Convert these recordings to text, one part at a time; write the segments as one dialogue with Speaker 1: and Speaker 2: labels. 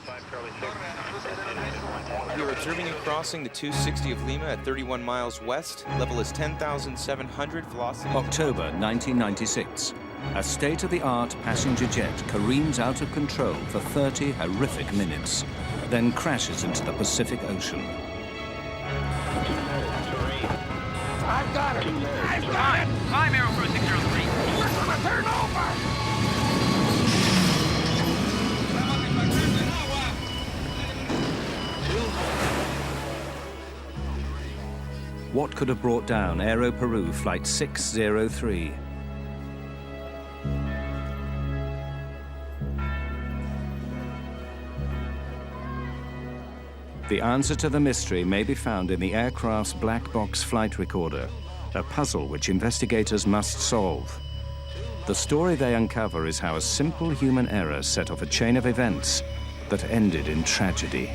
Speaker 1: We are observing you crossing the 260 of Lima at 31 miles west. Level is 10,700, velocity...
Speaker 2: October 1996. A state-of-the-art passenger jet careens out of control for 30 horrific minutes, then crashes into the Pacific Ocean.
Speaker 3: I've got it! I've got it!
Speaker 4: Climb Aero Peru 603.
Speaker 3: We're gonna turn over!
Speaker 2: What could have brought down Aero Peru Flight 603? The answer to the mystery may be found in the aircraft's black box flight recorder, a puzzle which investigators must solve. The story they uncover is how a simple human error set off a chain of events that ended in tragedy.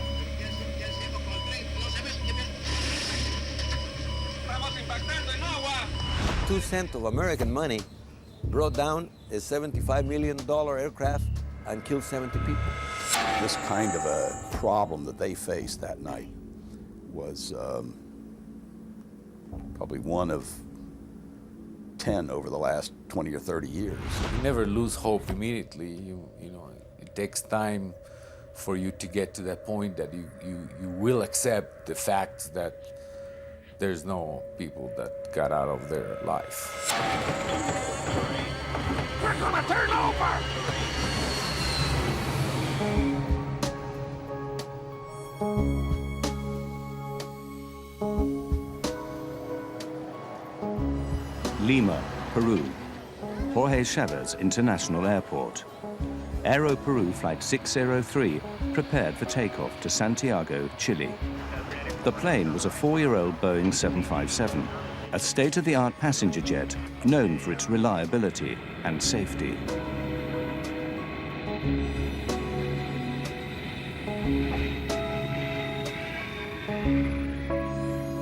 Speaker 5: 2 cents of American money brought down a $75 million aircraft and killed 70 people.
Speaker 6: This kind of a problem that they faced that night was probably one of 10 over the last 20 or 30 years.
Speaker 7: You never lose hope immediately. You know, it takes time for you to get to that point that you will accept the fact that there's no people that got out of their life.
Speaker 3: We're gonna turn over!
Speaker 2: Lima, Peru. Jorge Chavez International Airport. Aero Peru Flight 603 prepared for takeoff to Santiago, Chile. The plane was a 4-year-old Boeing 757, a state-of-the-art passenger jet known for its reliability and safety.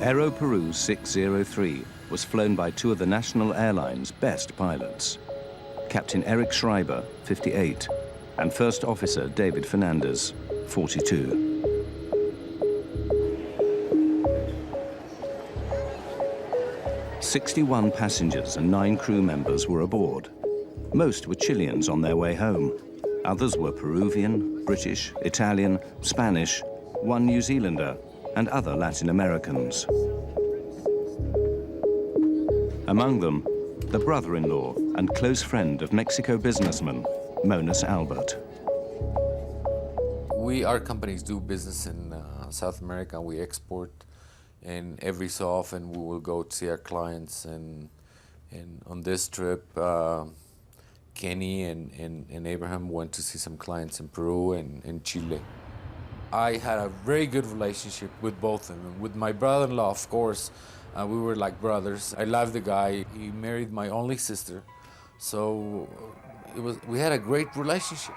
Speaker 2: Aero Peru 603 was flown by 2 of the national airline's best pilots, Captain Eric Schreiber, 58, and First Officer David Fernandez, 42. 61 passengers and 9 crew members were aboard. Most were Chileans on their way home. Others were Peruvian, British, Italian, Spanish, 1 New Zealander, and other Latin Americans. Among them, the brother-in-law and close friend of Mexico businessman, Monas Albert.
Speaker 7: Our companies do business in South America. We export, and every so often we will go to see our clients. And on this trip, Kenny and Abraham went to see some clients in Peru and in Chile. I had a very good relationship with both of them. With my brother-in-law, of course, we were like brothers. I love the guy. He married my only sister, so we had a great relationship.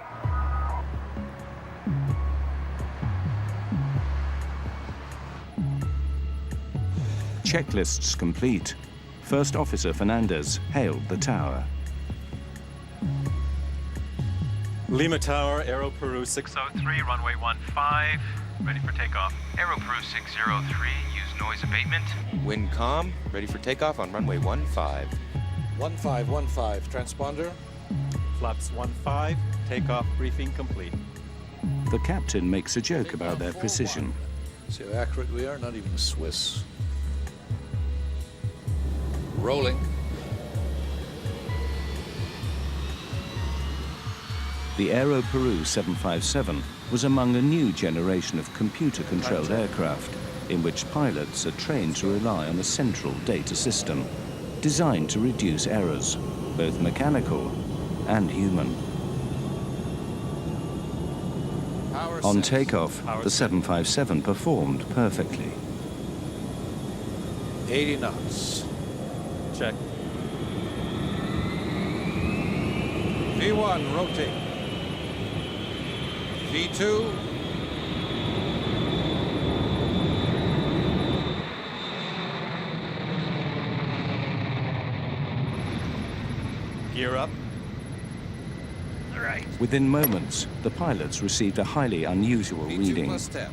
Speaker 2: Checklists complete. First Officer Fernandez hailed the tower.
Speaker 8: Lima Tower, Aero Peru 603, runway 15, ready for takeoff.
Speaker 4: Aero Peru 603, use noise abatement.
Speaker 1: Wind calm, ready for takeoff on runway 15.
Speaker 5: 1515, transponder.
Speaker 8: Flaps 15, takeoff briefing complete.
Speaker 2: The captain makes a joke about their precision.
Speaker 6: See how accurate we are? Not even Swiss. Rolling.
Speaker 2: The Aero Peru 757 was among a new generation of computer-controlled aircraft in which pilots are trained to rely on a central data system designed to reduce errors, both mechanical and human. On takeoff, the 757 performed perfectly.
Speaker 6: 80 knots.
Speaker 8: Check.
Speaker 6: V1, rotate. V2.
Speaker 8: Gear up.
Speaker 3: the right.
Speaker 2: Within moments, the pilots received a highly unusual reading.
Speaker 5: V2+10.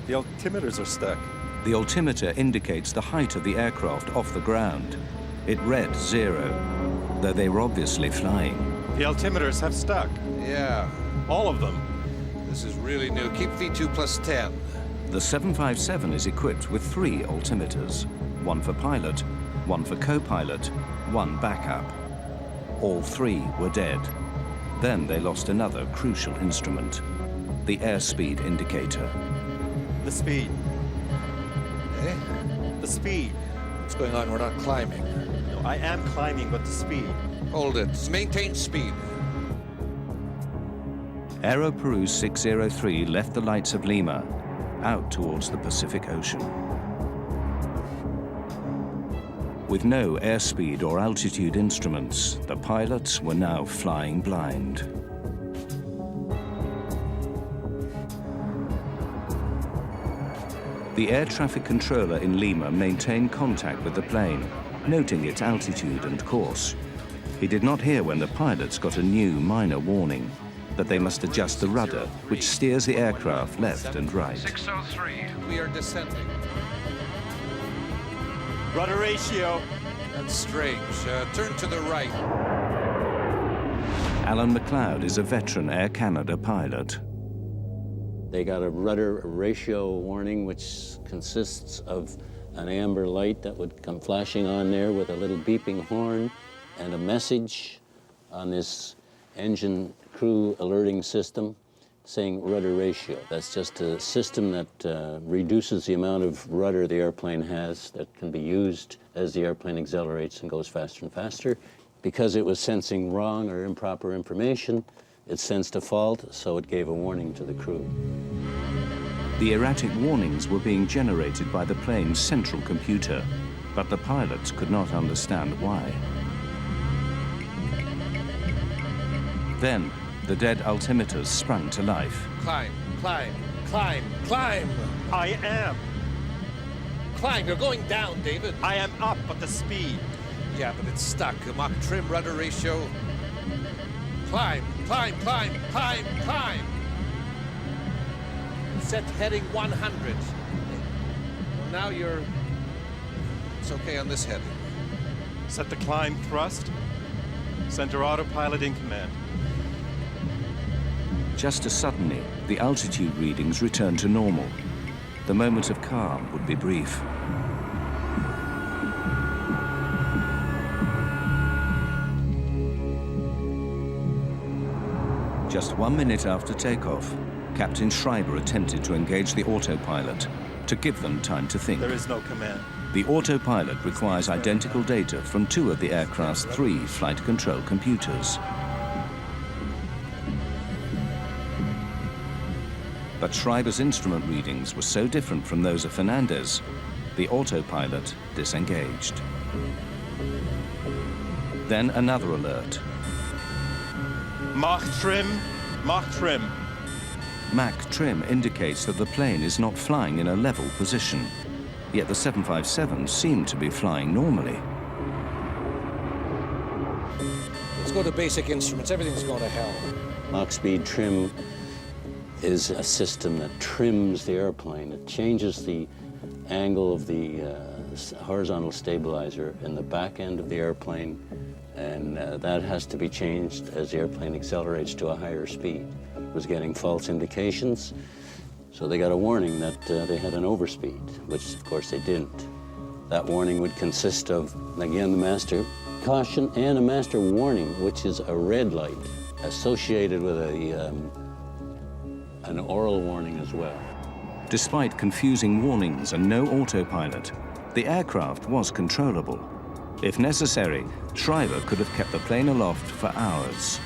Speaker 8: The altimeters are stuck.
Speaker 2: The altimeter indicates the height of the aircraft off the ground. It read 0, though they were obviously flying.
Speaker 8: The altimeters have stuck.
Speaker 3: Yeah,
Speaker 8: All of them.
Speaker 3: this is really new. Keep V2+10.
Speaker 2: The 757 is equipped with 3 altimeters, one for pilot, one for co-pilot, one backup. All 3 were dead. Then they lost another crucial instrument, the airspeed indicator.
Speaker 8: The speed.
Speaker 3: Eh?
Speaker 8: The speed.
Speaker 3: What's going on? We're not climbing.
Speaker 8: No, I am climbing, but the speed.
Speaker 3: Hold it. Maintain speed.
Speaker 2: Aero Peru 603 left the lights of Lima, out towards the Pacific Ocean. With no airspeed or altitude instruments, the pilots were now flying blind. The air traffic controller in Lima maintained contact with the plane, noting its altitude and course. He did not hear when the pilots got a new minor warning that they must adjust the rudder, which steers the aircraft left and right.
Speaker 3: 603. We are descending.
Speaker 8: Rudder ratio.
Speaker 3: That's strange. Turn to the right.
Speaker 2: Alan McLeod is a veteran Air Canada pilot.
Speaker 9: They got a rudder ratio warning, which consists of an amber light that would come flashing on there with a little beeping horn and a message on this engine crew alerting system saying rudder ratio. That's just a system that reduces the amount of rudder the airplane has that can be used as the airplane accelerates and goes faster and faster. Because it was sensing wrong or improper information, it sensed a fault, so it gave a warning to the crew.
Speaker 2: The erratic warnings were being generated by the plane's central computer, but the pilots could not understand why. Then, the dead altimeters sprung to life.
Speaker 3: Climb, climb, climb, climb.
Speaker 8: I am.
Speaker 3: Climb. You're going down, David.
Speaker 8: I am up, but the speed.
Speaker 3: Yeah, but it's stuck. Mach trim, rudder ratio. Climb, climb, climb, climb, climb. Set heading 100. Well, now you're... It's okay on this heading.
Speaker 8: Set the climb thrust. Center autopilot in command.
Speaker 2: Just as suddenly, the altitude readings returned to normal. The moment of calm would be brief. Just 1 minute after takeoff, Captain Schreiber attempted to engage the autopilot to give them time to think.
Speaker 8: There is no command.
Speaker 2: The autopilot requires identical data from 2 of the aircraft's 3 flight control computers. But Schreiber's instrument readings were so different from those of Fernandez, the autopilot disengaged. Then another alert.
Speaker 8: Mach trim, Mach trim.
Speaker 2: Mach trim indicates that the plane is not flying in a level position, yet the 757 seemed to be flying normally.
Speaker 3: Let's go to basic instruments. Everything's going to hell.
Speaker 9: Mach speed trim is a system that trims the airplane. It changes the angle of the horizontal stabilizer in the back end of the airplane, and that has to be changed as the airplane accelerates to a higher speed. It was getting false indications, so they got a warning that they had an overspeed, which of course they didn't. That warning would consist of, again, the master caution and a master warning, which is a red light associated with an oral warning as well.
Speaker 2: Despite confusing warnings and no autopilot, the aircraft was controllable. If necessary, Schreiber could have kept the plane aloft for hours.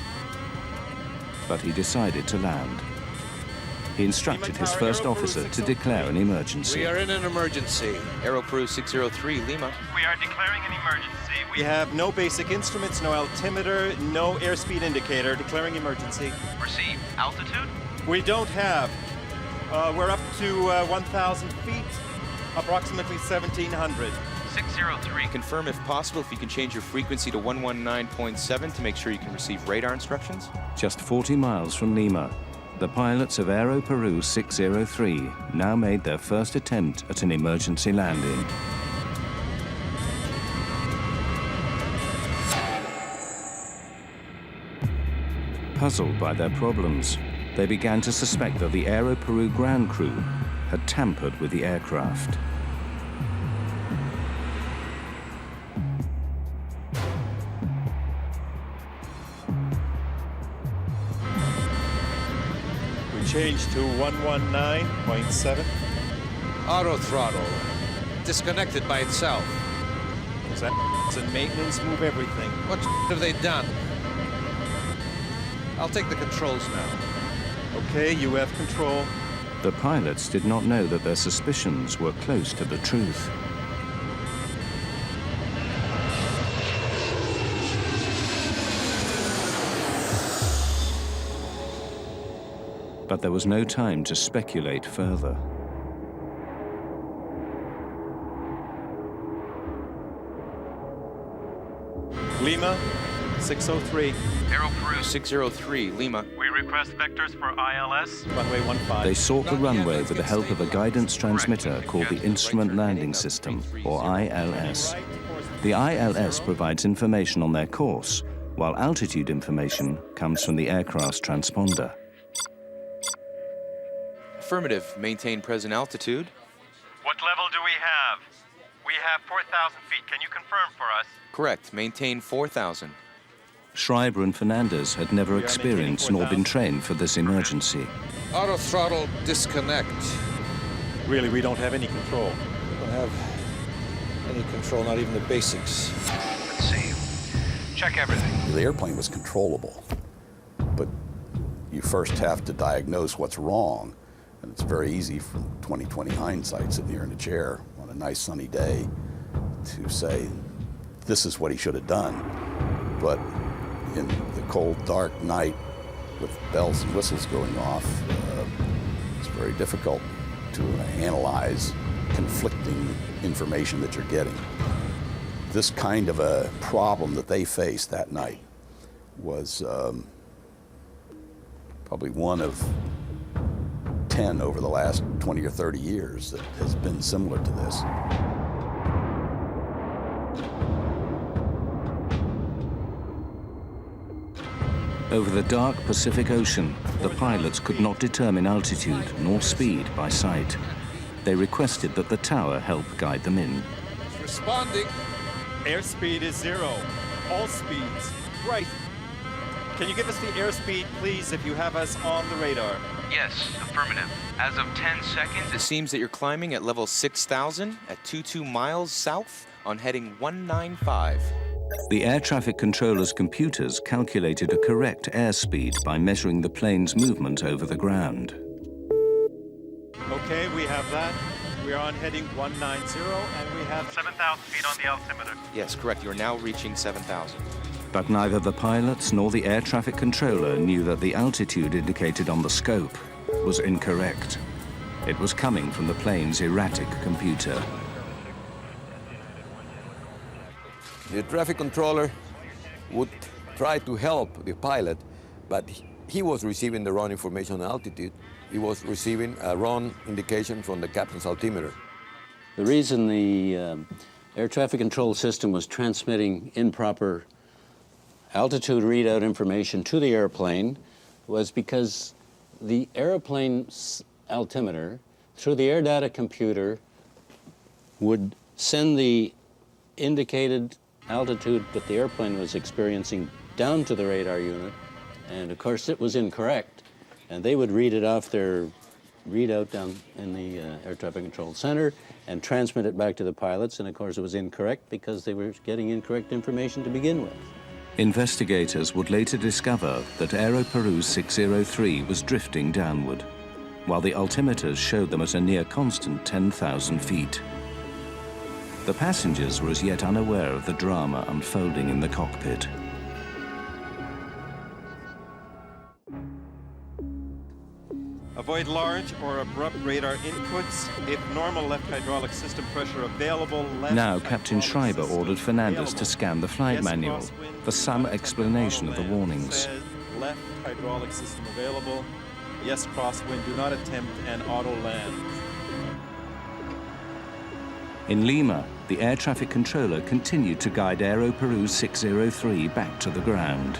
Speaker 2: But he decided to land. He instructed his first officer to declare an emergency.
Speaker 3: We are in an emergency.
Speaker 1: Aero Peru 603, Lima.
Speaker 4: We are declaring an emergency.
Speaker 8: We have no basic instruments, no altimeter, no airspeed indicator. Declaring emergency.
Speaker 4: Receive. Altitude?
Speaker 8: We don't have. We're up to 1,000 feet, approximately 1,700.
Speaker 4: 603.
Speaker 1: Confirm if possible if you can change your frequency to 119.7 to make sure you can receive radar instructions.
Speaker 2: Just 40 miles from Lima, the pilots of Aero Peru 603 now made their first attempt at an emergency landing. Puzzled by their problems, they began to suspect that the Aero Peru ground crew had tampered with the aircraft.
Speaker 8: We changed to 119.7.
Speaker 3: Auto throttle. Disconnected by itself.
Speaker 8: Is that and maintenance move everything?
Speaker 3: What have they done? I'll take the controls now.
Speaker 8: Okay, you have control.
Speaker 2: The pilots did not know that their suspicions were close to the truth. But there was no time to speculate further.
Speaker 8: Lima, 603.
Speaker 4: Aero Peru
Speaker 1: 603, Lima.
Speaker 4: We request vectors for ILS.
Speaker 8: Runway 15.
Speaker 2: They sought the runway with the help of a guidance transmitter called the Instrument Landing System, or ILS. The ILS provides information on their course, while altitude information comes from the aircraft's transponder.
Speaker 1: Affirmative. Maintain present altitude.
Speaker 4: What level do we have? We have 4,000 feet. Can you confirm for us?
Speaker 1: Correct. Maintain 4,000.
Speaker 2: Schreiber and Fernandez had never experienced nor been trained for this emergency.
Speaker 3: Auto throttle disconnect.
Speaker 8: Really, we don't have any control.
Speaker 10: We don't have any control, not even the basics.
Speaker 4: Let's see. Check everything.
Speaker 6: The airplane was controllable, but you first have to diagnose what's wrong. And it's very easy from 20/20 hindsight, sitting here in a chair on a nice sunny day, to say, this is what he should have done. But in the cold, dark night with bells and whistles going off, it's very difficult to analyze conflicting information that you're getting. This kind of a problem that they faced that night was probably one of 10 over the last 20 or 30 years that has been similar to this.
Speaker 2: Over the dark Pacific Ocean, the pilots could not determine altitude nor speed by sight. They requested that the tower help guide them in.
Speaker 3: Responding.
Speaker 8: Airspeed is 0. All speeds. Right. Can you give us the airspeed, please, if you have us on the radar?
Speaker 4: Yes, affirmative. As of 10 seconds,
Speaker 1: It seems that you're climbing at level 6,000 at 22 miles south on heading 195.
Speaker 2: The air traffic controller's computers calculated a correct airspeed by measuring the plane's movement over the ground.
Speaker 8: Okay, we have that. We are on heading 190, and we have
Speaker 4: 7,000 feet on the altimeter.
Speaker 1: Yes, correct. You are now reaching 7,000.
Speaker 2: But neither the pilots nor the air traffic controller knew that the altitude indicated on the scope was incorrect. It was coming from the plane's erratic computer.
Speaker 5: The traffic controller would try to help the pilot, but he was receiving the wrong information on altitude. He was receiving a wrong indication from the captain's altimeter.
Speaker 9: The reason the air traffic control system was transmitting improper altitude readout information to the airplane was because the airplane's altimeter, through the air data computer, would send the indicated altitude that the airplane was experiencing down to the radar unit, and of course it was incorrect, and they would read it off their readout down in the air traffic control center and transmit it back to the pilots, and of course it was incorrect because they were getting incorrect information to begin with.
Speaker 2: Investigators would later discover that Aero Peru 603 was drifting downward, while the altimeters showed them at a near constant 10,000 feet. The passengers were as yet unaware of the drama unfolding in the cockpit.
Speaker 8: Avoid large or abrupt radar inputs. If normal left hydraulic system pressure available, left
Speaker 2: Now Captain
Speaker 8: hydraulic
Speaker 2: Schreiber
Speaker 8: system
Speaker 2: ordered Fernandez
Speaker 8: available.
Speaker 2: to scan the flight
Speaker 8: Yes,
Speaker 2: manual
Speaker 8: crosswind,
Speaker 2: for some
Speaker 8: do not attempt
Speaker 2: explanation of the
Speaker 8: auto land.
Speaker 2: warnings.
Speaker 8: Says left hydraulic system available. Yes, crosswind, do not attempt an auto land.
Speaker 2: In Lima, the air traffic controller continued to guide Aero Peru 603 back to the ground.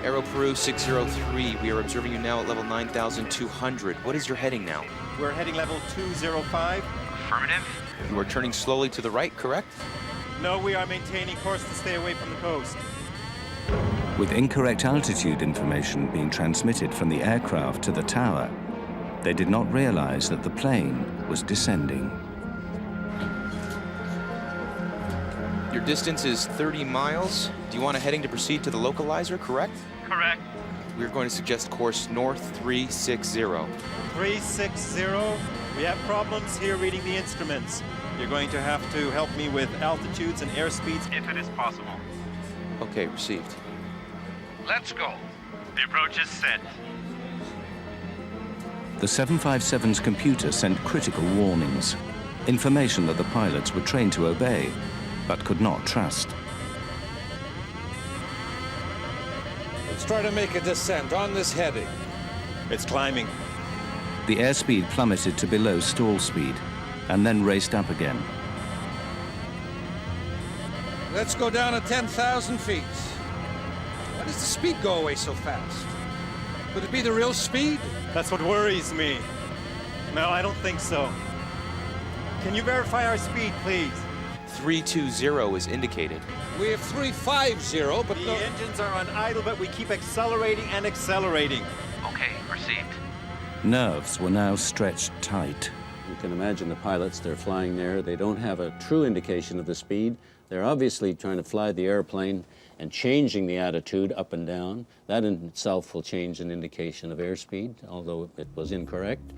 Speaker 1: Aero Peru 603, we are observing you now at level 9,200. What is your heading now?
Speaker 8: We're heading level 205.
Speaker 4: Affirmative.
Speaker 1: You are turning slowly to the right, correct?
Speaker 8: No, we are maintaining course to stay away from the coast.
Speaker 2: With incorrect altitude information being transmitted from the aircraft to the tower, they did not realize that the plane was descending.
Speaker 1: Your distance is 30 miles. Do you want a heading to proceed to the localizer, correct?
Speaker 4: Correct.
Speaker 1: We're going to suggest course north 360.
Speaker 8: 360. We have problems here reading the instruments. You're going to have to help me with altitudes and airspeeds.
Speaker 4: If it is possible.
Speaker 1: Okay, received.
Speaker 4: Let's go. The approach is set.
Speaker 2: The 757's computer sent critical warnings, information that the pilots were trained to obey, but could not trust.
Speaker 3: Let's try to make a descent on this heading.
Speaker 8: It's climbing.
Speaker 2: The airspeed plummeted to below stall speed, and then raced up again.
Speaker 3: Let's go down to 10,000 feet. Why does the speed go away so fast? Could it be the real speed?
Speaker 8: That's what worries me. No, I don't think so. Can you verify our speed, please?
Speaker 1: 320 is indicated.
Speaker 3: We have 350, but
Speaker 8: The
Speaker 3: no...
Speaker 8: engines are on idle, but we keep accelerating and accelerating.
Speaker 4: Okay, received.
Speaker 2: Nerves were now stretched tight.
Speaker 9: You can imagine the pilots, they're flying there. They don't have a true indication of the speed. They're obviously trying to fly the airplane and changing the attitude up and down. That in itself will change an indication of airspeed, although it was incorrect.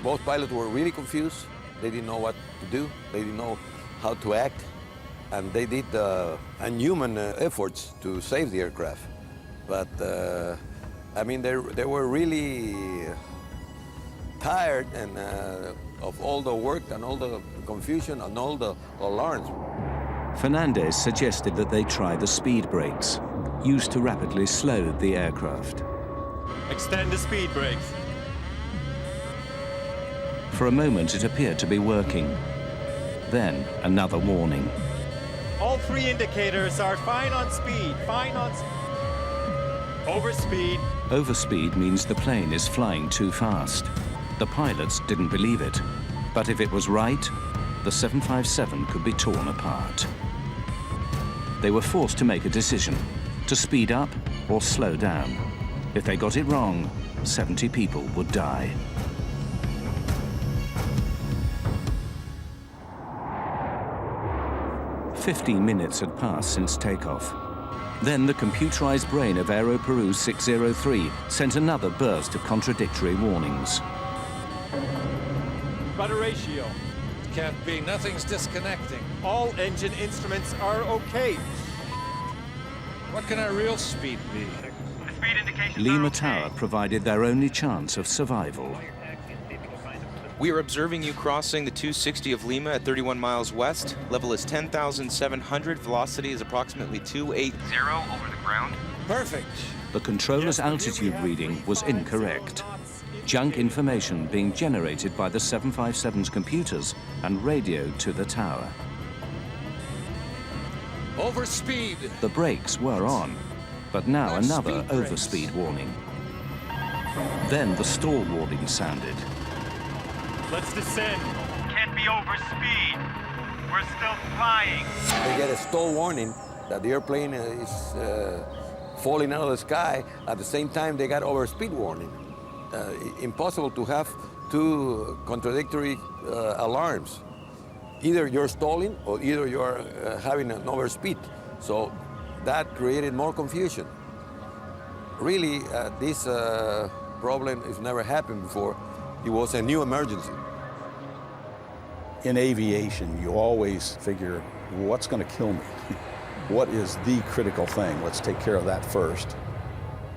Speaker 5: Both pilots were really confused. They didn't know what to do. They didn't know how to act. And they did unhuman efforts to save the aircraft. But, I mean, they were really tired and of all the work and all the confusion and all the alarms.
Speaker 2: Fernandez suggested that they try the speed brakes, used to rapidly slow the aircraft.
Speaker 8: Extend the speed brakes.
Speaker 2: For a moment, it appeared to be working. Then, another warning.
Speaker 8: All three indicators are fine on speed, fine on overspeed.
Speaker 2: Overspeed means the plane is flying too fast. The pilots didn't believe it. But if it was right, the 757 could be torn apart. They were forced to make a decision, to speed up or slow down. If they got it wrong, 70 people would die. "15 minutes had passed since takeoff. Then the computerized brain of Aero Peru 603 sent another burst of contradictory warnings.
Speaker 8: Rudder ratio.
Speaker 3: Can't be, nothing's disconnecting.
Speaker 8: All engine instruments are okay.
Speaker 3: What can our real speed be?
Speaker 4: The speed indications
Speaker 2: Lima
Speaker 4: are okay.
Speaker 2: Tower provided their only chance of survival.
Speaker 1: We are observing you crossing the 260 of Lima at 31 miles west. Level is 10,700. Velocity is approximately 280
Speaker 4: over the ground.
Speaker 3: Perfect.
Speaker 2: The controller's altitude reading was incorrect. Junk information being generated by the 757's computers and radioed to the tower.
Speaker 3: Overspeed.
Speaker 2: The brakes were on, but now
Speaker 3: That's
Speaker 2: another
Speaker 3: speed brakes.
Speaker 2: overspeed warning. Then the stall warning sounded.
Speaker 8: Let's descend.
Speaker 4: Can't be over speed. We're still flying.
Speaker 5: They get a stall warning that the airplane is falling out of the sky. At the same time, they got overspeed warning. Impossible to have two contradictory alarms. Either you're stalling or either you're having an overspeed. So that created more confusion. Really, this problem has never happened before. It was a new emergency.
Speaker 6: In aviation, you always figure, what's going to kill me? What is the critical thing? Let's take care of that first.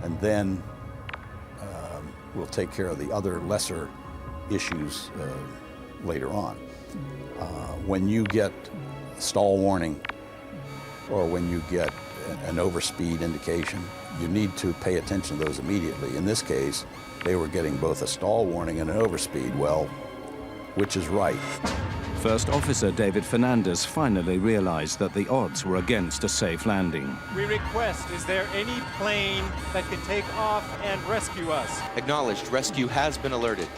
Speaker 6: and then we'll take care of the other lesser issues later on. When you get stall warning or when you get an overspeed indication, you need to pay attention to those immediately. In this case, they were getting both a stall warning and an overspeed. Well, which is right?
Speaker 2: First Officer David Fernandez finally realized that the odds were against a safe landing.
Speaker 8: We request, is there any plane that can take off and rescue us?
Speaker 1: Acknowledged. Rescue has been alerted.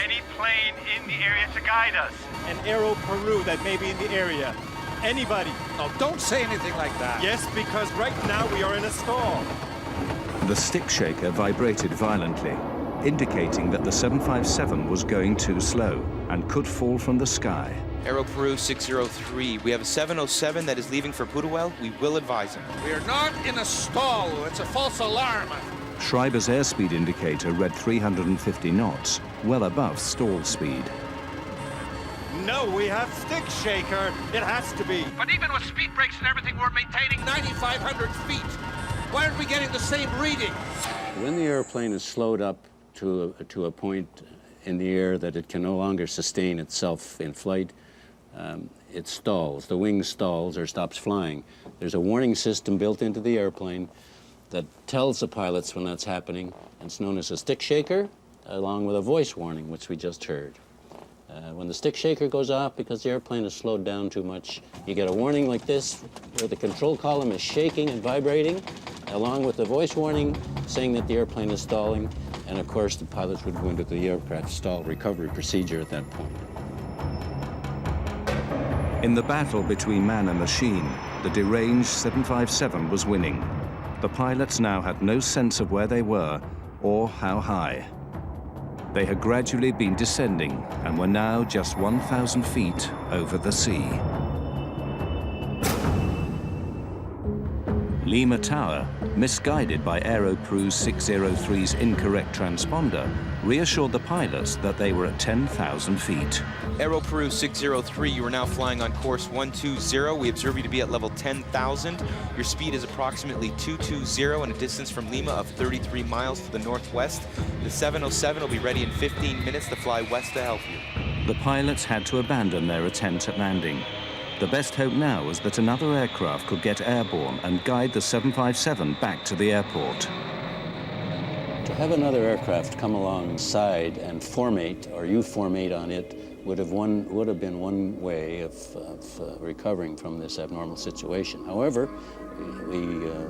Speaker 4: Any plane in the area to guide us?
Speaker 8: An Aero Peru that may be in the area. Anybody?
Speaker 3: Oh, don't say anything like that.
Speaker 8: Yes, because right now we are in a stall.
Speaker 2: The stick shaker vibrated violently, indicating that the 757 was going too slow and could fall from the sky.
Speaker 1: Aero Peru 603. We have a 707 that is leaving for Putuel. We will advise him.
Speaker 3: We are not in a stall. It's a false alarm.
Speaker 2: Schreiber's airspeed indicator read 350 knots, well above stall speed.
Speaker 8: No, we have stick shaker. It has to be.
Speaker 3: But even with speed brakes and everything, we're maintaining 9,500 feet. Why aren't we getting the same reading?
Speaker 9: When the airplane is slowed up to a point in the air that it can no longer sustain itself in flight, it stalls. The wing stalls or stops flying. There's a warning system built into the airplane that tells the pilots when that's happening. It's known as a stick shaker, along with a voice warning, which we just heard. When the stick shaker goes off because the airplane is slowed down too much, you get a warning like this, where the control column is shaking and vibrating, along with the voice warning saying that the airplane is stalling. And of course, the pilots would go into the aircraft stall recovery procedure at that point.
Speaker 2: In the battle between man and machine, the deranged 757 was winning. The pilots now had no sense of where they were or how high. They had gradually been descending and were now just 1,000 feet over the sea. Lima Tower, misguided by Aero Peru 603's incorrect transponder, reassured the pilots that they were at 10,000 feet.
Speaker 1: Aero Peru 603, you are now flying on course 120. We observe you to be at level 10,000. Your speed is approximately 220 and a distance from Lima of 33 miles to the northwest. The 707 will be ready in 15 minutes to fly west to help you.
Speaker 2: The pilots had to abandon their attempt at landing. The best hope now was that another aircraft could get airborne and guide the 757 back to the airport.
Speaker 9: To have another aircraft come alongside and formate, or you formate on it, would have been one way of recovering from this abnormal situation. However, we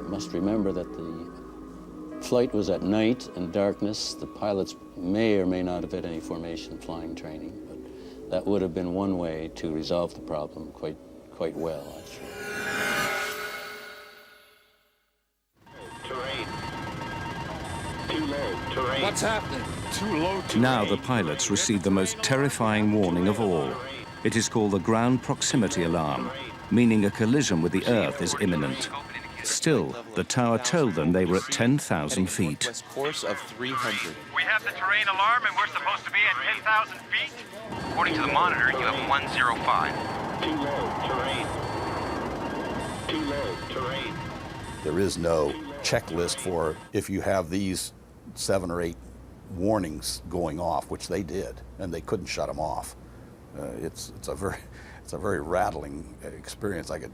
Speaker 9: must remember that the flight was at night and darkness. The pilots may or may not have had any formation flying training, but that would have been one way to resolve the problem quite well, actually.
Speaker 4: Terrain. Too low. Terrain.
Speaker 3: What's happening?
Speaker 8: Too low to
Speaker 2: Now the pilots received the most terrifying warning of all. It is called the ground proximity alarm, meaning a collision with the Earth is imminent. Still, the tower told them they were at 10,000 feet.
Speaker 1: West course of 300.
Speaker 4: We have the terrain alarm and we're supposed to be at 10,000 feet?
Speaker 1: According to the monitor, you have 105.
Speaker 4: Too low. Terrain. Too low. Terrain.
Speaker 6: There is no checklist for if you have these 7 or 8 warnings going off, which they did, and they couldn't shut them off. It's a very rattling experience. I could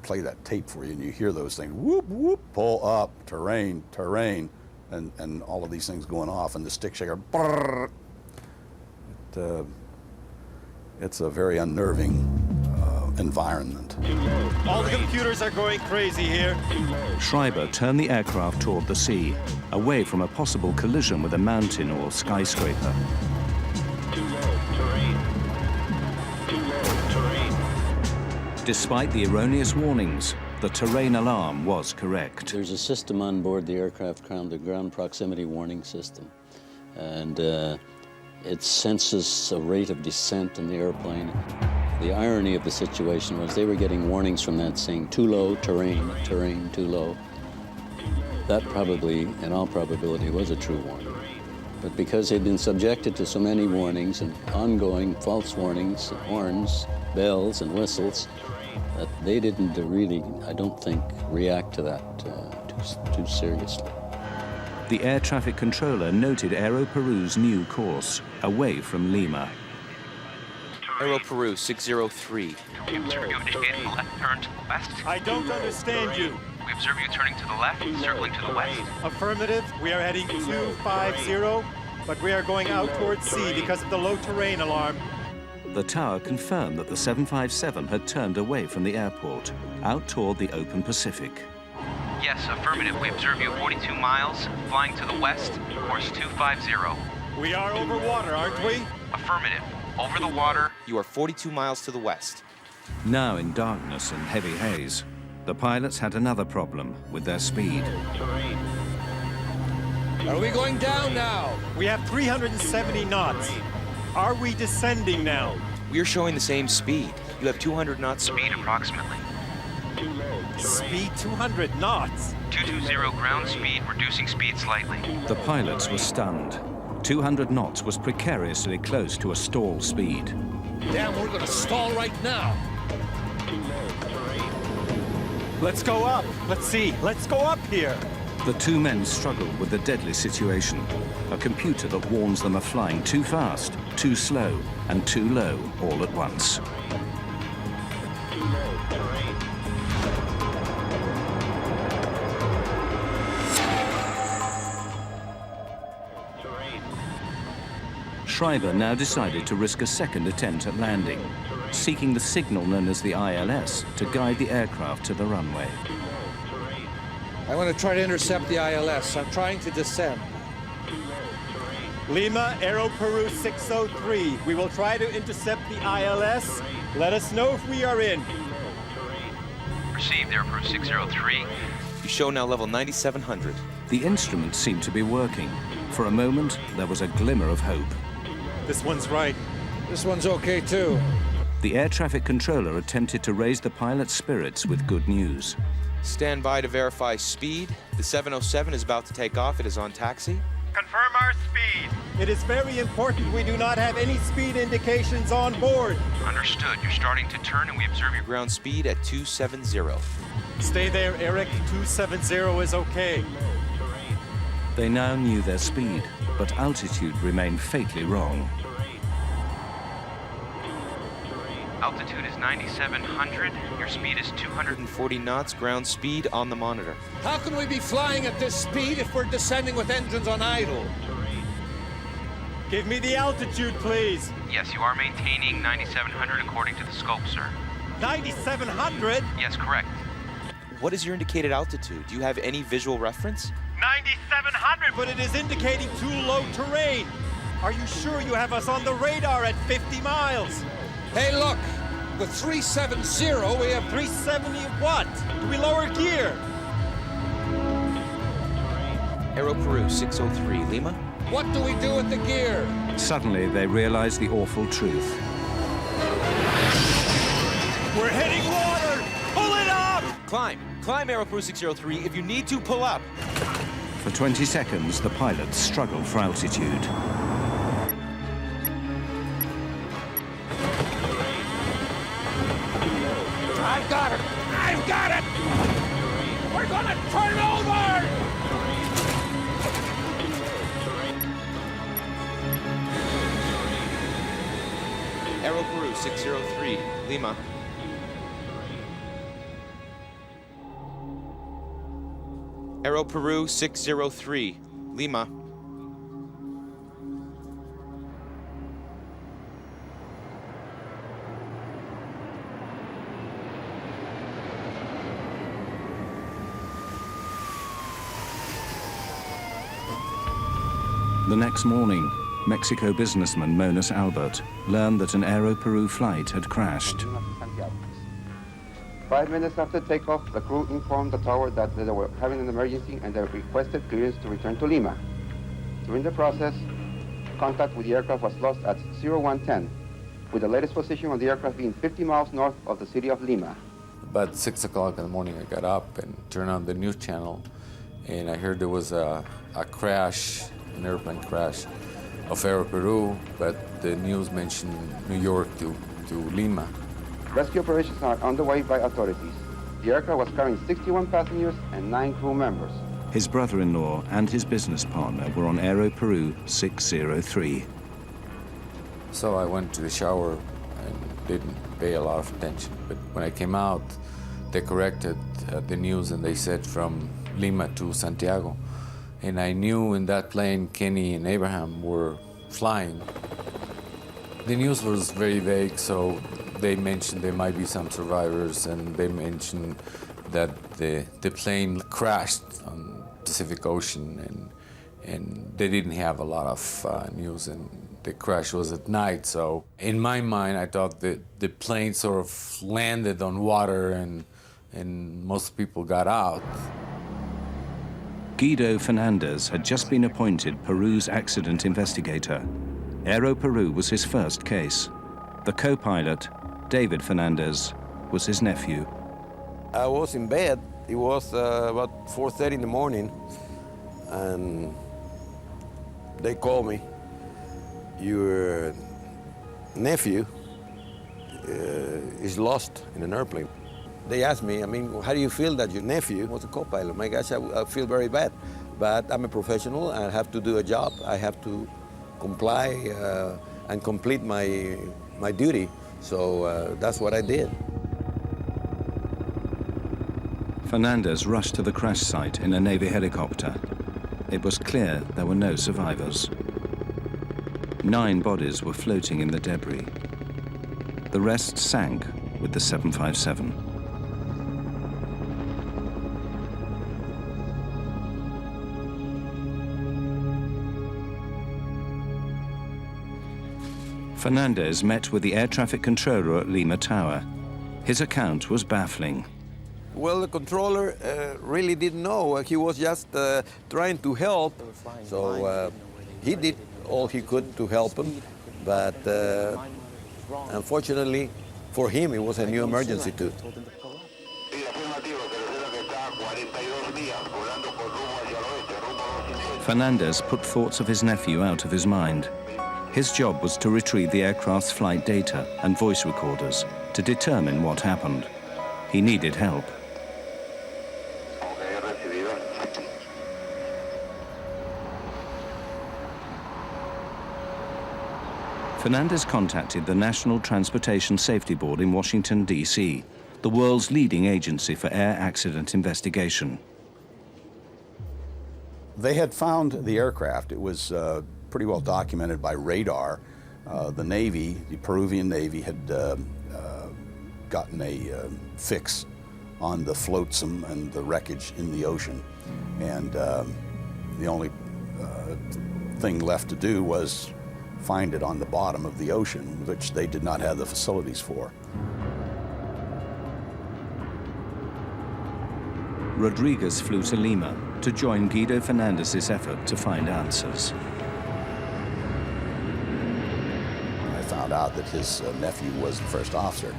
Speaker 6: play that tape for you, and you hear those things: whoop whoop, pull up, terrain, terrain, and all of these things going off, and the stick shaker. Brrr. It's a very unnerving environment.
Speaker 8: All the computers are going crazy here.
Speaker 2: Schreiber turned the aircraft toward the sea, away from a possible collision with a mountain or skyscraper.
Speaker 4: Too low. Terrain. Too low. Terrain.
Speaker 2: Despite the erroneous warnings, the terrain alarm was correct.
Speaker 9: There's a system on board the aircraft called the ground proximity warning system, and it senses a rate of descent in the airplane. The irony of the situation was they were getting warnings from that saying too low, terrain, terrain, too low. That probably, in all probability, was a true warning. But because they'd been subjected to so many warnings and ongoing false warnings, horns, bells, and whistles, that they didn't really, I don't think, react to that too seriously.
Speaker 2: The air traffic controller noted Aero Peru's new course, away from Lima.
Speaker 1: Aero Peru 603.
Speaker 4: We observe you initiating a left turn to the west.
Speaker 8: I don't understand you.
Speaker 4: We observe you turning to the left, circling to the west.
Speaker 8: Affirmative, we are heading 250, but we are going out towards sea because of the low terrain alarm.
Speaker 2: The tower confirmed that the 757 had turned away from the airport, out toward the open Pacific.
Speaker 4: Yes, affirmative. We observe you 42 miles, flying to the west, course 250.
Speaker 8: We are over water, aren't we?
Speaker 4: Affirmative. Over the water.
Speaker 1: You are 42 miles to the west.
Speaker 2: Now in darkness and heavy haze, the pilots had another problem with their speed.
Speaker 3: Are we going down now?
Speaker 8: We have 370 knots. Are we descending now?
Speaker 1: We are showing the same speed. You have 200 knots
Speaker 4: Speed approximately.
Speaker 8: Speed 200 knots.
Speaker 4: 220 ground speed, reducing speed slightly.
Speaker 2: The pilots were stunned. 200 knots was precariously close to a stall speed.
Speaker 3: Damn, we're gonna stall right now.
Speaker 8: Let's go up. Let's see. Let's go up here.
Speaker 2: The two men struggled with the deadly situation. A computer that warns them of flying too fast, too slow, and too low all at once. Schreiber now decided to risk a second attempt at landing, seeking the signal known as the ILS to guide the aircraft to the runway.
Speaker 3: I want to try to intercept the ILS. I'm trying to descend.
Speaker 8: Lima, Aero Peru 603. We will try to intercept the ILS. Let us know if we are in.
Speaker 4: Received, Aero Peru 603.
Speaker 1: You show now level 9700.
Speaker 2: The instruments seemed to be working. For a moment, there was a glimmer of hope.
Speaker 8: This one's right.
Speaker 3: This one's okay, too.
Speaker 2: The air traffic controller attempted to raise the pilot's spirits with good news.
Speaker 1: Stand by to verify speed. The 707 is about to take off. It is on taxi.
Speaker 4: Confirm our speed.
Speaker 8: It is very important we do not have any speed indications on board.
Speaker 4: Understood. You're starting to turn and we observe your
Speaker 1: Ground speed at 270.
Speaker 8: Stay there, Eric. 270 is okay.
Speaker 2: They now knew their speed, but altitude remained fatally wrong.
Speaker 4: altitude is 9,700. Your speed is
Speaker 1: 140 knots, ground speed on the monitor.
Speaker 3: How can we be flying at this speed if we're descending with engines on idle?
Speaker 8: Give me the altitude, please.
Speaker 4: Yes, you are maintaining 9,700 according to the scope, sir.
Speaker 8: 9,700?
Speaker 4: Yes, correct.
Speaker 1: What is your indicated altitude? Do you have any visual reference?
Speaker 8: 9,700, but it is indicating too low terrain. Are you sure you have us on the radar at 50 miles?
Speaker 3: Hey, look, the 370, we have
Speaker 8: 370 what? Do we lower gear?
Speaker 1: Aero Peru 603, Lima.
Speaker 3: What do we do with the gear?
Speaker 2: Suddenly, they realized the awful truth.
Speaker 8: We're hitting water! Pull it up!
Speaker 1: Climb Aero Peru 603. If you need to, pull up.
Speaker 2: For 20 seconds, the pilots struggled for altitude.
Speaker 3: I've got it! I've got it! We're gonna turn over!
Speaker 1: Aero Peru 603, Lima. Aero Peru 603, Lima.
Speaker 2: The next morning, Mexico businessman Monas Albert learned that an Aero Peru flight had crashed.
Speaker 11: 5 minutes after takeoff, the crew informed the tower that they were having an emergency and they requested clearance to return to Lima. During the process, contact with the aircraft was lost at 0110, with the latest position of the aircraft being 50 miles north of the city of Lima.
Speaker 7: About 6 o'clock in the morning, I got up and turned on the news channel, and I heard there was a crash, an airplane crash of Aero Peru, but the news mentioned New York to Lima.
Speaker 11: Rescue operations are underway by authorities. The aircraft was carrying 61 passengers and 9 crew members.
Speaker 2: His brother-in-law and his business partner were on Aero Peru 603.
Speaker 7: So I went to the shower and didn't pay a lot of attention. But when I came out, they corrected the news and they said from Lima to Santiago. And I knew in that plane Kenny and Abraham were flying. The news was very vague, so they mentioned there might be some survivors, and they mentioned that the plane crashed on the Pacific Ocean, and they didn't have a lot of news, and the crash was at night. So in my mind, I thought that the plane sort of landed on water and most people got out.
Speaker 2: Guido Fernandez had just been appointed Peru's accident investigator. Aero Peru was his first case. The co-pilot, David Fernandez, was his nephew.
Speaker 5: I was in bed. It was about 4:30 in the morning, and they called me. Your nephew is lost in an airplane. They asked me, how do you feel that your nephew was a co-pilot? My gosh, I feel very bad, but I'm a professional. I have to do a job. I have to comply and complete my duty. So that's what I did.
Speaker 2: Fernandez rushed to the crash site in a Navy helicopter. It was clear there were no survivors. 9 bodies were floating in the debris. The rest sank with the 757. Fernandez met with the air traffic controller at Lima Tower. His account was baffling.
Speaker 5: Well, the controller really didn't know. He was just trying to help. So he did all he could to help him. But unfortunately, for him, it was a new emergency too.
Speaker 2: Fernandez put thoughts of his nephew out of his mind. His job was to retrieve the aircraft's flight data and voice recorders to determine what happened. He needed help. Fernandez contacted the National Transportation Safety Board in Washington, D.C., the world's leading agency for air accident investigation.
Speaker 6: They had found the aircraft. It was pretty well documented by radar. The Navy, the Peruvian Navy, had gotten a fix on the flotsam and the wreckage in the ocean. And the only thing left to do was find it on the bottom of the ocean, which they did not have the facilities for.
Speaker 2: Rodriguez flew to Lima to join Guido Fernandez's effort to find answers.
Speaker 6: I found out that his nephew was the first officer.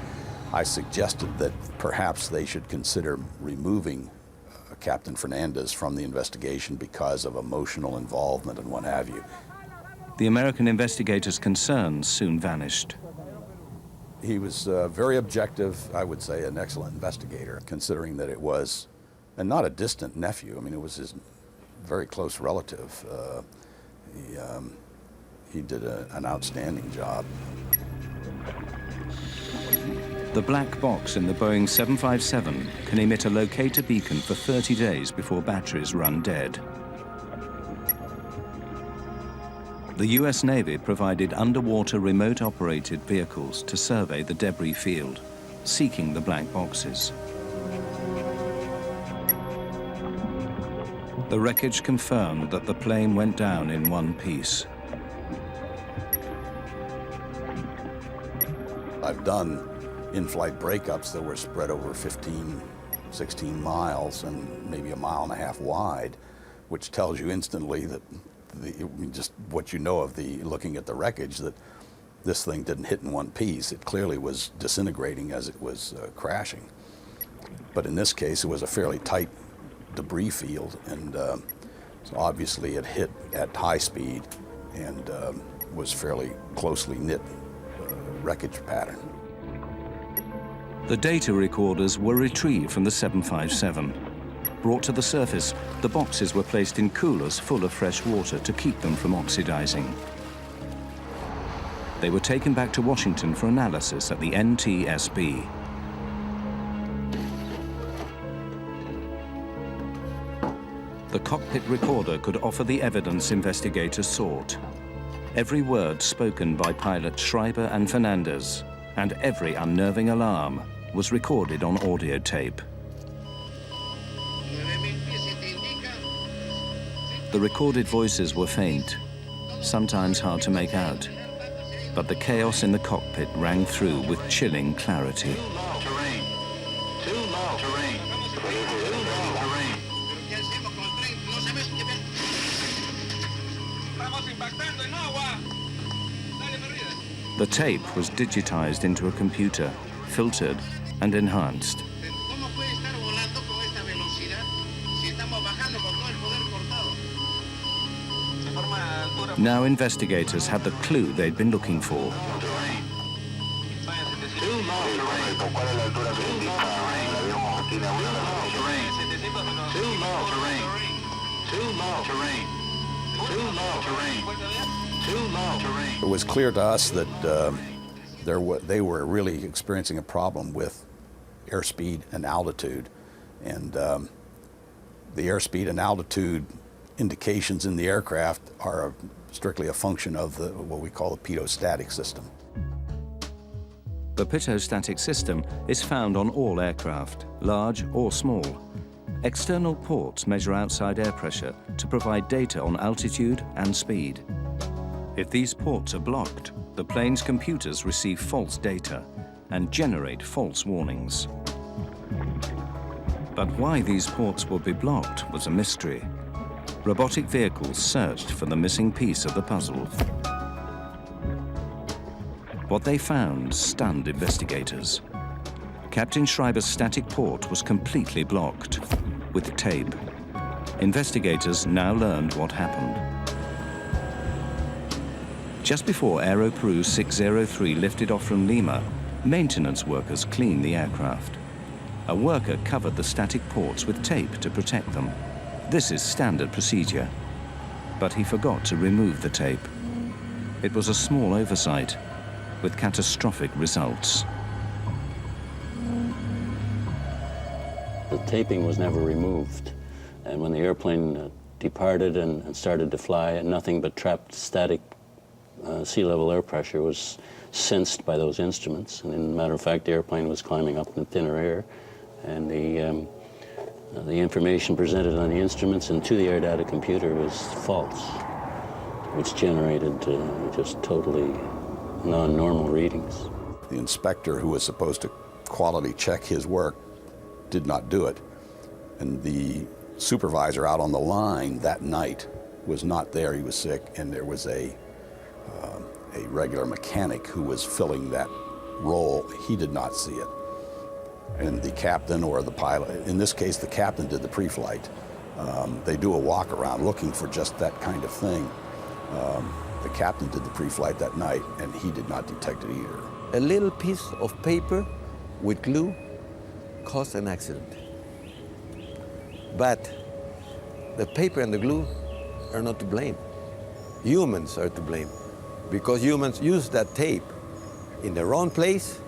Speaker 6: I suggested that perhaps they should consider removing Captain Fernandez from the investigation because of emotional involvement and what have you.
Speaker 2: The American investigator's concerns soon vanished.
Speaker 6: He was very objective, I would say an excellent investigator, considering that it was, and not a distant nephew, it was his very close relative. He did an outstanding job.
Speaker 2: The black box in the Boeing 757 can emit a locator beacon for 30 days before batteries run dead. The US Navy provided underwater remote-operated vehicles to survey the debris field, seeking the black boxes. The wreckage confirmed that the plane went down in one piece.
Speaker 6: I've done in-flight breakups that were spread over 15, 16 miles and maybe a mile and a half wide, which tells you instantly that just what you know of looking at the wreckage, that this thing didn't hit in one piece. It clearly was disintegrating as it was crashing. But in this case, it was a fairly tight debris field, and so obviously it hit at high speed and was fairly closely knit wreckage pattern.
Speaker 2: The data recorders were retrieved from the 757. Brought to the surface, the boxes were placed in coolers full of fresh water to keep them from oxidizing. They were taken back to Washington for analysis at the NTSB. The cockpit recorder could offer the evidence investigators sought. Every word spoken by pilots Schreiber and Fernandez, and every unnerving alarm, was recorded on audio tape. The recorded voices were faint, sometimes hard to make out, but the chaos in the cockpit rang through with chilling clarity. The tape was digitized into a computer, filtered and enhanced. Now investigators had the clue they'd been looking for.
Speaker 6: It was clear to us that they were really experiencing a problem with airspeed and altitude, and the airspeed and altitude indications in the aircraft are strictly a function of what we call the pitot-static system.
Speaker 2: The pitot-static system is found on all aircraft, large or small. External ports measure outside air pressure to provide data on altitude and speed. If these ports are blocked, the plane's computers receive false data and generate false warnings. But why these ports would be blocked was a mystery. Robotic vehicles searched for the missing piece of the puzzle. What they found stunned investigators. Captain Schreiber's static port was completely blocked with tape. Investigators now learned what happened. Just before Aero Peru 603 lifted off from Lima, maintenance workers cleaned the aircraft. A worker covered the static ports with tape to protect them. This is standard procedure. But he forgot to remove the tape. It was a small oversight with catastrophic results.
Speaker 9: The taping was never removed, and when the airplane departed and started to fly, nothing but trapped static sea level air pressure was sensed by those instruments. And in matter of fact, the airplane was climbing up in thinner air, and the information presented on the instruments and to the air data computer was false, which generated just totally non-normal readings.
Speaker 6: The inspector who was supposed to quality check his work did not do it. And the supervisor out on the line that night was not there, he was sick, and there was a regular mechanic who was filling that role. He did not see it. And the captain or the pilot, in this case the captain did the pre-flight. They do a walk around looking for just that kind of thing. The captain did the pre-flight that night, and he did not detect it either.
Speaker 5: A little piece of paper with glue caused an accident. But the paper and the glue are not to blame. Humans are to blame, because humans use that tape in the wrong place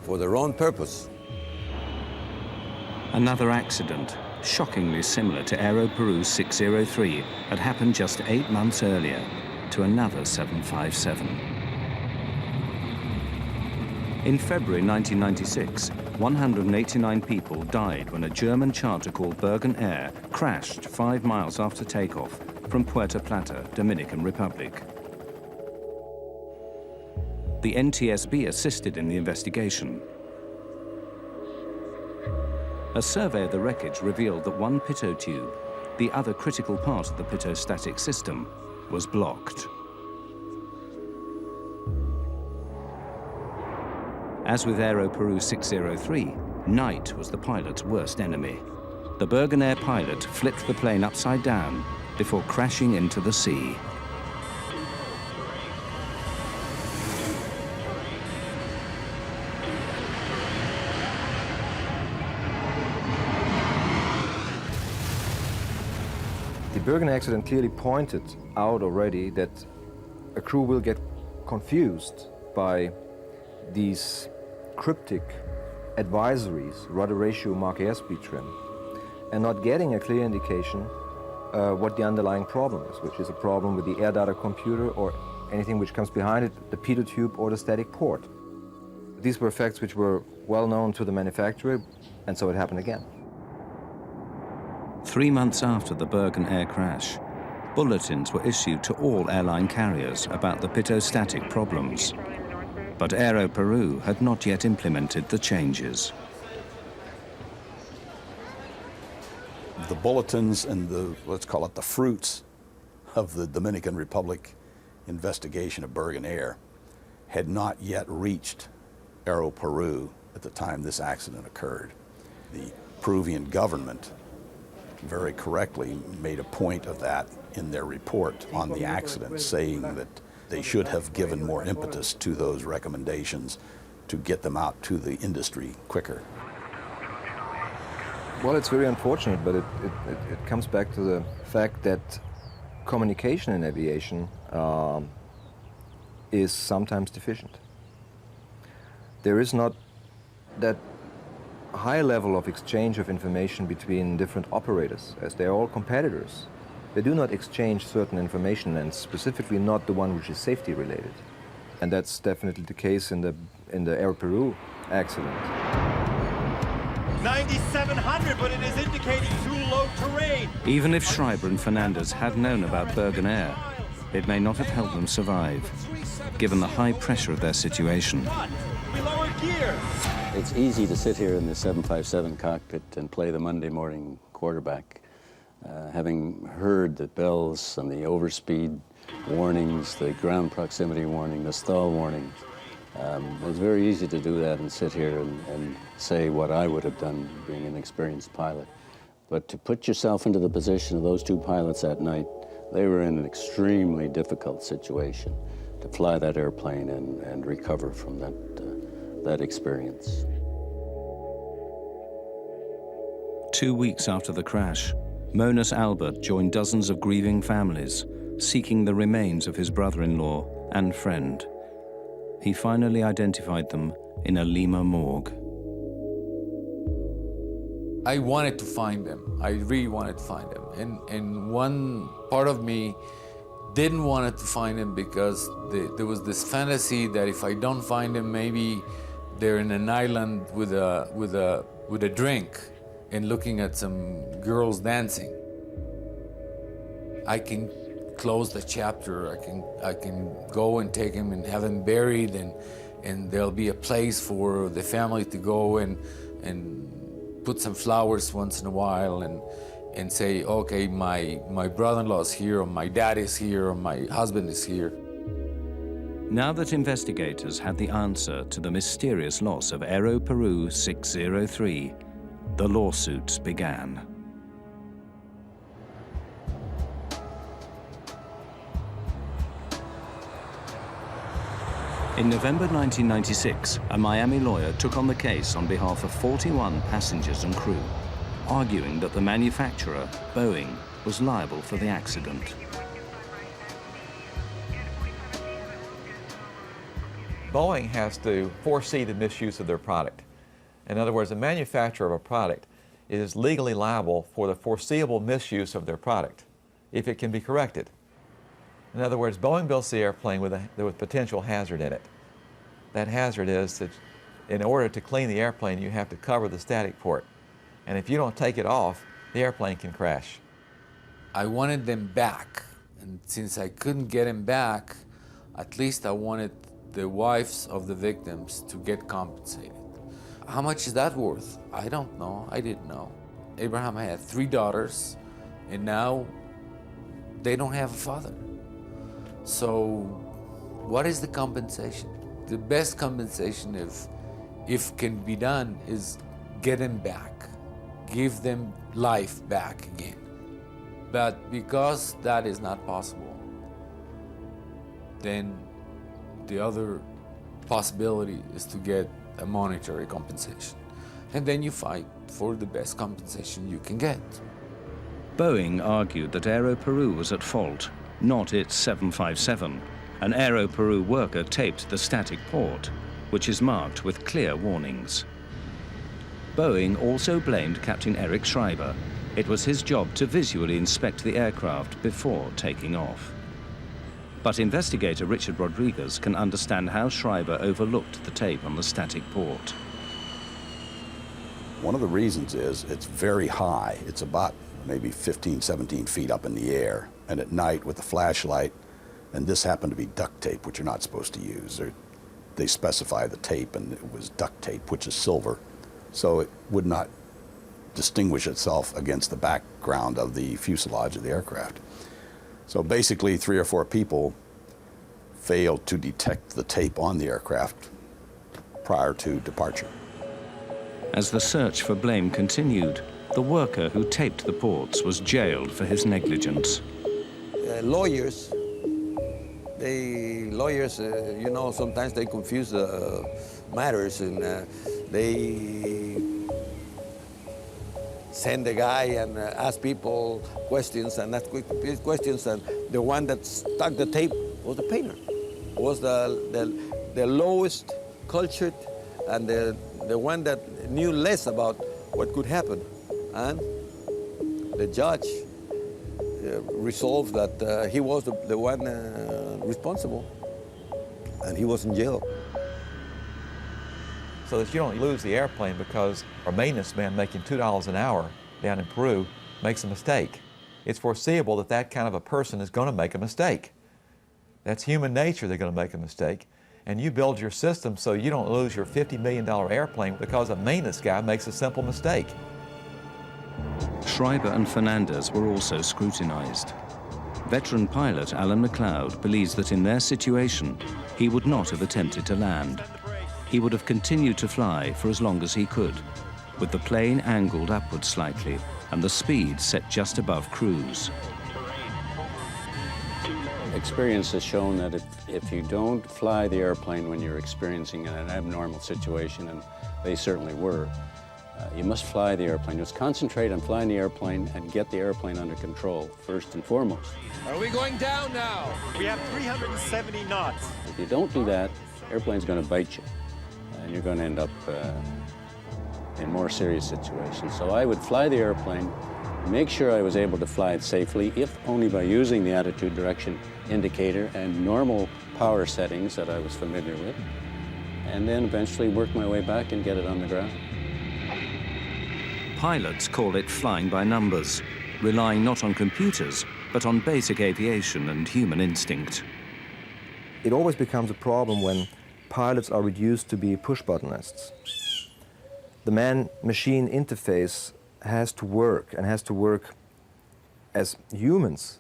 Speaker 5: for the wrong purpose.
Speaker 2: Another accident, shockingly similar to Aero Peru 603, had happened just 8 months earlier to another 757. In February 1996, 189 people died when a German charter called Bergen Air crashed 5 miles after takeoff from Puerto Plata, Dominican Republic. The NTSB assisted in the investigation. A survey of the wreckage revealed that one pitot tube, the other critical part of the pitot-static system, was blocked. As with Aero Peru 603, night was the pilot's worst enemy. The Bergen Air pilot flipped the plane upside down before crashing into the sea.
Speaker 10: Bergen accident clearly pointed out already that a crew will get confused by these cryptic advisories, rudder ratio, mark airspeed trim, and not getting a clear indication what the underlying problem is, which is a problem with the air data computer or anything which comes behind it, the pitot tube or the static port. These were facts which were well known to the manufacturer, and so it happened again.
Speaker 2: 3 months after the Bergen air crash, bulletins were issued to all airline carriers about the pitostatic problems. But Aero Peru had not yet implemented the changes.
Speaker 6: The bulletins and the, let's call it the fruits of the Dominican Republic investigation of Bergen Air had not yet reached Aero Peru at the time this accident occurred. The Peruvian government very correctly made a point of that in their report on the accident, saying that they should have given more impetus to those recommendations to get them out to the industry quicker.
Speaker 10: Well, it's very unfortunate, but it comes back to the fact that communication in aviation is sometimes deficient. There is not that high level of exchange of information between different operators, as they're all competitors. They do not exchange certain information, and specifically not the one which is safety related. And that's definitely the case in the Aero Peru accident.
Speaker 8: 9,700, but it is indicating too low terrain.
Speaker 2: Even if Schreiber and Fernandez had known about Bergen Air, it may not have helped them survive, given the high pressure of their situation.
Speaker 8: We lowered gear.
Speaker 9: It's easy to sit here in the 757 cockpit and play the Monday morning quarterback. Having heard the bells and the overspeed warnings, the ground proximity warning, the stall warnings, it's very easy to do that and sit here and say what I would have done being an experienced pilot. But to put yourself into the position of those two pilots that night, they were in an extremely difficult situation to fly that airplane and recover from that experience.
Speaker 2: 2 weeks after the crash, Monas Albert joined dozens of grieving families, seeking the remains of his brother-in-law and friend. He finally identified them in a Lima morgue.
Speaker 7: I wanted to find them. I really wanted to find them. And one part of me didn't want to find them because there was this fantasy that if I don't find them, maybe they're in an island with a drink and looking at some girls dancing. I can close the chapter. I can go and take him and have him buried, and there'll be a place for the family to go and put some flowers once in a while and say, okay, my brother-in-law's here, or my dad is here, or my husband is here.
Speaker 2: Now that investigators had the answer to the mysterious loss of Aero Peru 603, the lawsuits began. In November 1996, a Miami lawyer took on the case on behalf of 41 passengers and crew, arguing that the manufacturer, Boeing, was liable for the accident.
Speaker 12: Boeing has to foresee the misuse of their product. In other words, the manufacturer of a product is legally liable for the foreseeable misuse of their product if it can be corrected. In other words, Boeing builds the airplane with a potential hazard in it. That hazard is that in order to clean the airplane, you have to cover the static port. And if you don't take it off, the airplane can crash.
Speaker 7: I wanted them back. And since I couldn't get them back, at least I wanted the wives of the victims to get compensated. How much is that worth? I don't know. I didn't know. Abraham had 3 daughters, and now they don't have a father. So what is the compensation? The best compensation, if can be done, is get them back. Give them life back again. But because that is not possible, then the other possibility is to get a monetary compensation. And then you fight for the best compensation you can get.
Speaker 2: Boeing argued that Aero Peru was at fault, not its 757. An Aero Peru worker taped the static port, which is marked with clear warnings. Boeing also blamed Captain Eric Schreiber. It was his job to visually inspect the aircraft before taking off. But investigator Richard Rodriguez can understand how Schreiber overlooked the tape on the static port.
Speaker 6: One of the reasons is it's very high. It's about maybe 15, 17 feet up in the air. And at night with the flashlight, and this happened to be duct tape, which you're not supposed to use. They specify the tape, and it was duct tape, which is silver. So it would not distinguish itself against the background of the fuselage of the aircraft. So basically 3 or 4 people failed to detect the tape on the aircraft prior to departure.
Speaker 2: As the search for blame continued, the worker who taped the ports was jailed for his negligence.
Speaker 5: Lawyers, you know, sometimes they confuse the matters, and they send a guy and ask people questions and ask questions, and the one that stuck the tape was the painter, was the lowest cultured and the one that knew less about what could happen. And the judge resolved that he was the one responsible, and he was in jail.
Speaker 12: So that you don't lose the airplane because a maintenance man making $2 an hour down in Peru makes a mistake. It's foreseeable that that kind of a person is going to make a mistake. That's human nature, they're going to make a mistake. And you build your system so you don't lose your $50 million airplane because a maintenance guy makes a simple mistake.
Speaker 2: Schreiber and Fernandez were also scrutinized. Veteran pilot Alan McLeod believes that in their situation, he would not have attempted to land. He would have continued to fly for as long as he could, with the plane angled upward slightly and the speed set just above cruise.
Speaker 9: Experience has shown that if you don't fly the airplane when you're experiencing an abnormal situation, and they certainly were, you must fly the airplane. Just concentrate on flying the airplane and get the airplane under control, first and foremost.
Speaker 3: Are we going down now?
Speaker 8: We have 370 knots.
Speaker 9: If you don't do that, the airplane's going to bite you, and you're going to end up in more serious situations. So I would fly the airplane, make sure I was able to fly it safely, if only by using the attitude direction indicator and normal power settings that I was familiar with, and then eventually work my way back and get it on the ground.
Speaker 2: Pilots call it flying by numbers, relying not on computers, but on basic aviation and human instinct.
Speaker 10: It always becomes a problem when pilots are reduced to be push-buttonists. The man-machine interface has to work, and has to work as humans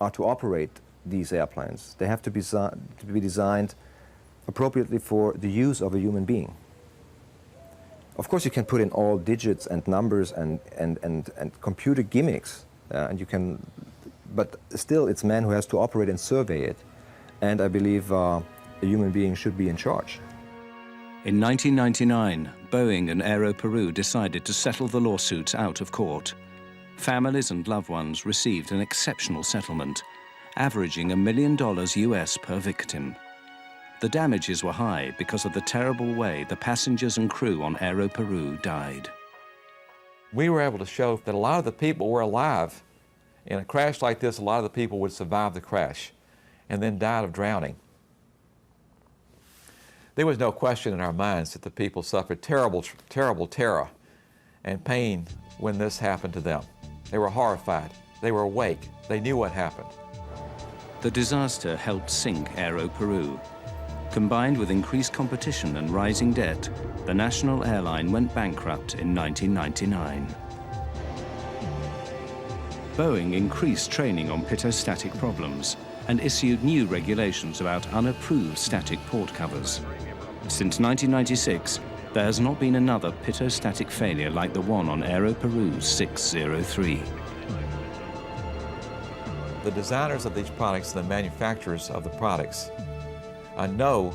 Speaker 10: are to operate these airplanes. They have to be designed appropriately for the use of a human being. Of course, you can put in all digits and numbers and computer gimmicks, and you can, but still it's man who has to operate and survey it. And I believe a human being should be in charge.
Speaker 2: In 1999, Boeing and Aero Peru decided to settle the lawsuits out of court. Families and loved ones received an exceptional settlement, averaging $1 million US per victim. The damages were high because of the terrible way the passengers and crew on Aero Peru died.
Speaker 12: We were able to show that a lot of the people were alive. In a crash like this, a lot of the people would survive the crash and then died of drowning. There was no question in our minds that the people suffered terrible, terrible terror and pain when this happened to them. They were horrified. They were awake. They knew what happened.
Speaker 2: The disaster helped sink Aero Peru. Combined with increased competition and rising debt, the national airline went bankrupt in 1999. Boeing increased training on pitot-static problems and issued new regulations about unapproved static port covers. Since 1996, there has not been another pitot-static failure like the one on Aero Peru's 603.
Speaker 12: The designers of these products and the manufacturers of the products know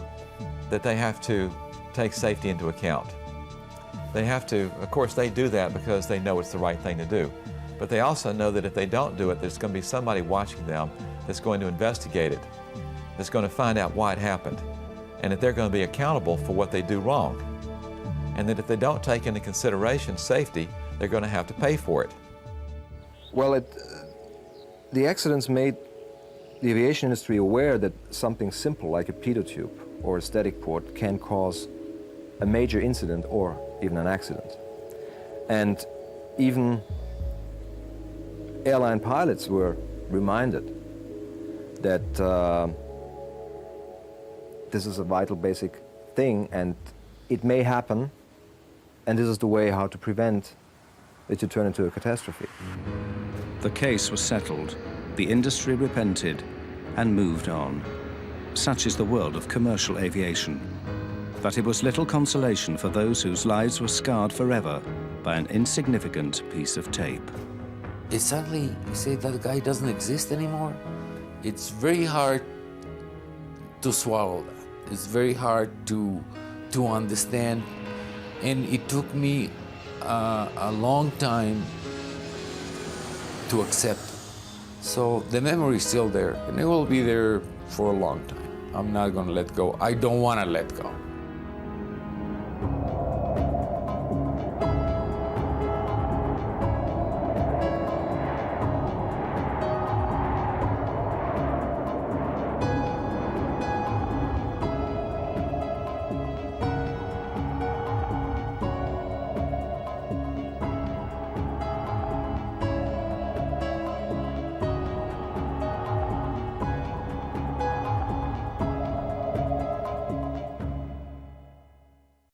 Speaker 12: that they have to take safety into account. They have to, of course, they do that because they know it's the right thing to do. but they also know that if they don't do it, there's going to be somebody watching them that's going to investigate it, that's going to find out why it happened, and that they're going to be accountable for what they do wrong. And that if they don't take into consideration safety, they're going to have to pay for it.
Speaker 10: Well, the accidents made the aviation industry aware that something simple like a pitot tube or a static port can cause a major incident or even an accident. And even airline pilots were reminded that this is a vital basic thing and it may happen, and this is the way how to prevent it to turn into a catastrophe.
Speaker 2: The case was settled, the industry repented, and moved on. Such is the world of commercial aviation. But it was little consolation for those whose lives were scarred forever by an insignificant piece of tape.
Speaker 7: It's suddenly, you say that guy doesn't exist anymore. It's very hard to swallow that. It's very hard to understand. And it took me a long time to accept. So the memory is still there, and it will be there for a long time. I'm not going to let go. I don't want to let go.